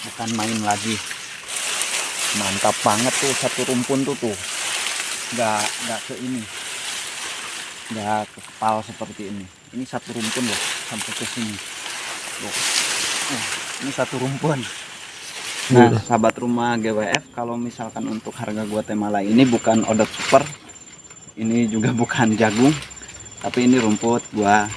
bukan main lagi. Mantap banget tuh satu rumpun tuh nggak ke ini, nggak ke kepal seperti ini satu rumpun loh sampai ke sini loh. Ini satu rumpun. Nah sahabat rumah GWF, kalau misalkan untuk harga Guatemala ini bukan odot super, ini juga bukan jagung, tapi ini rumput gua.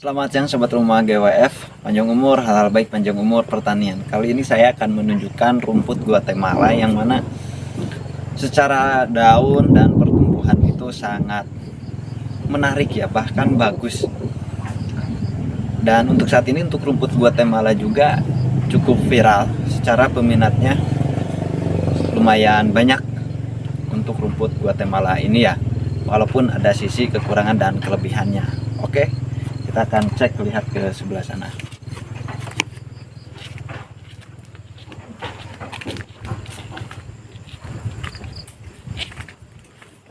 Selamat siang sobat rumah GWF, panjang umur, hal-hal baik panjang umur pertanian. Kali ini saya akan menunjukkan rumput Guatemala yang mana secara daun dan pertumbuhan itu sangat menarik ya, bahkan bagus. Dan untuk saat ini untuk rumput Guatemala juga cukup viral, secara peminatnya lumayan banyak untuk rumput Guatemala ini ya, walaupun ada sisi kekurangan dan kelebihannya. Oke, kita akan cek, lihat ke sebelah sana.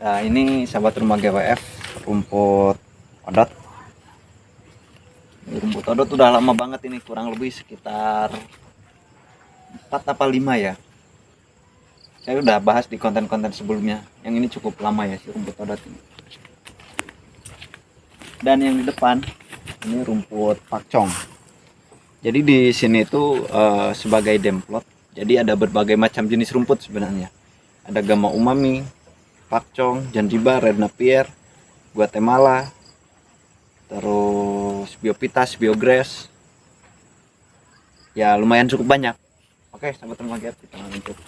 Nah ini sahabat rumah GWF, rumput odot. Ini rumput odot udah lama banget ini, kurang lebih sekitar 4 apa 5 ya. Saya udah bahas di konten-konten sebelumnya. Yang ini cukup lama ya si rumput odot ini. Dan yang di depan ini rumput pakcong. Jadi di sini itu sebagai demplot. Jadi ada berbagai macam jenis rumput sebenarnya. Ada Gama Umami, pakcong, Zanzibar, Red Napier, Guatemala, terus Biopitas, Biograss. Ya lumayan cukup banyak. Oke, sahabat rumah GWF, kita lanjut.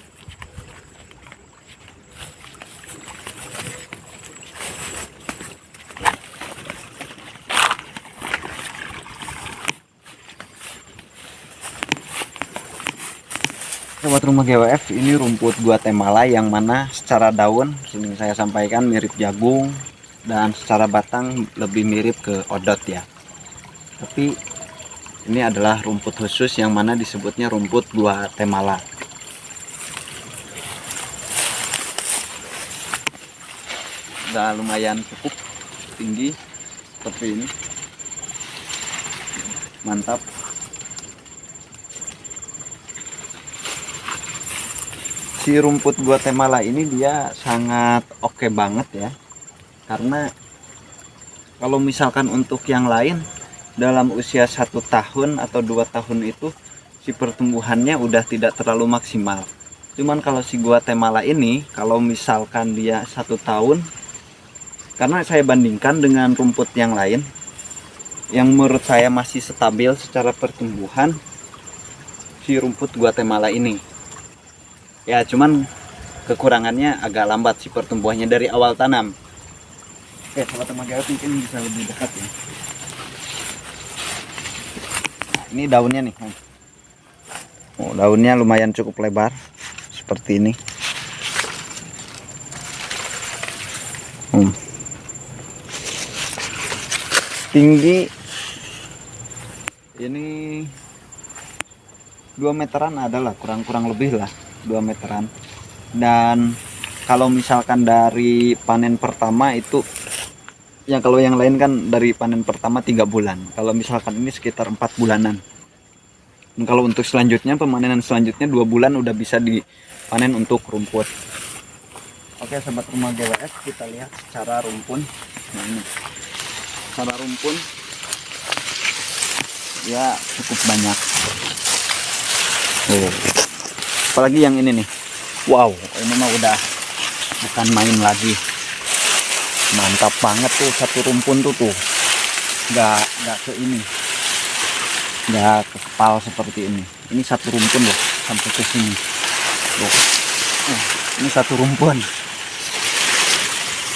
Sobat rumah GWF, ini rumput Guatemala yang mana secara daun sering saya sampaikan mirip jagung, dan secara batang lebih mirip ke odot ya. Tapi ini adalah rumput khusus yang mana disebutnya rumput Guatemala. Udah lumayan cukup tinggi seperti ini. Mantap. Si rumput Guatemala ini dia sangat oke banget ya, karena kalau misalkan untuk yang lain dalam usia 1 tahun atau 2 tahun itu si pertumbuhannya udah tidak terlalu maksimal. Cuman kalau si Guatemala ini, kalau misalkan dia 1 tahun, karena saya bandingkan dengan rumput yang lain yang menurut saya masih stabil secara pertumbuhan, si rumput Guatemala ini ya, cuman kekurangannya agak lambat si pertumbuhannya dari awal tanam. Oke, sobat rumah GWF mungkin bisa lebih dekat ya. Nah, ini daunnya nih. Oh, daunnya lumayan cukup lebar seperti ini. Tinggi ini 2 meteran adalah, kurang lebih lah 2 meteran. Dan kalau misalkan dari panen pertama itu ya, kalau yang lain kan dari panen pertama 3 bulan, kalau misalkan ini sekitar 4 bulanan. Dan kalau untuk selanjutnya, pemanenan selanjutnya 2 bulan udah bisa dipanen untuk rumput. Oke sobat rumah GWF, kita lihat secara rumpun. Nah ini secara rumpun ya cukup banyak. Apalagi yang ini nih, wow, ini mah udah bukan main lagi. Mantap banget tuh satu rumpun tuh nggak ke ini, nggak ke kepal seperti ini satu rumpun loh sampai ke sini loh. Ini satu rumpun.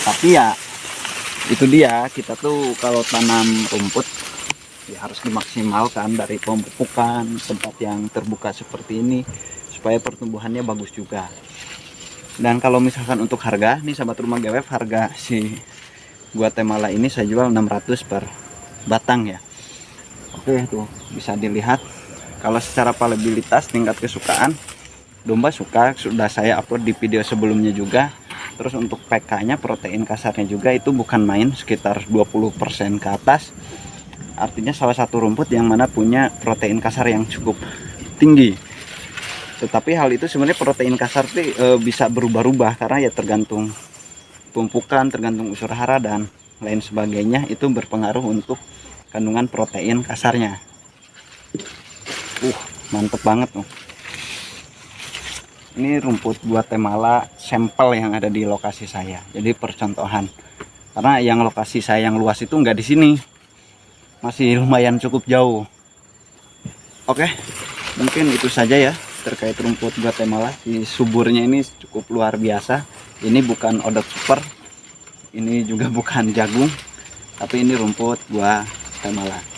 Tapi ya itu dia, kita tuh kalau tanam rumput ya harus dimaksimalkan dari pemupukan tempat yang terbuka seperti ini supaya pertumbuhannya bagus juga. Dan kalau misalkan untuk harga nih sahabat rumah GWF, harga si Guatemala ini saya jual 600 per batang ya. Oke, tuh bisa dilihat. Kalau secara valuabilitas tingkat kesukaan domba suka, sudah saya upload di video sebelumnya juga. Terus untuk PK nya, protein kasarnya juga itu bukan main, sekitar 20% ke atas. Artinya salah satu rumput yang mana punya protein kasar yang cukup tinggi. Tetapi hal itu sebenarnya protein kasar itu bisa berubah-ubah karena ya tergantung tumpukan, tergantung unsur hara dan lain sebagainya, itu berpengaruh untuk kandungan protein kasarnya. Mantep banget tuh. Ini rumput Guatemala sampel yang ada di lokasi saya. Jadi percontohan. Karena yang lokasi saya yang luas itu nggak di sini. Masih lumayan cukup jauh. Oke, mungkin itu saja ya terkait rumput Guatemala. Di suburnya ini cukup luar biasa. Ini bukan odot super, ini juga bukan jagung, tapi ini rumput Guatemala.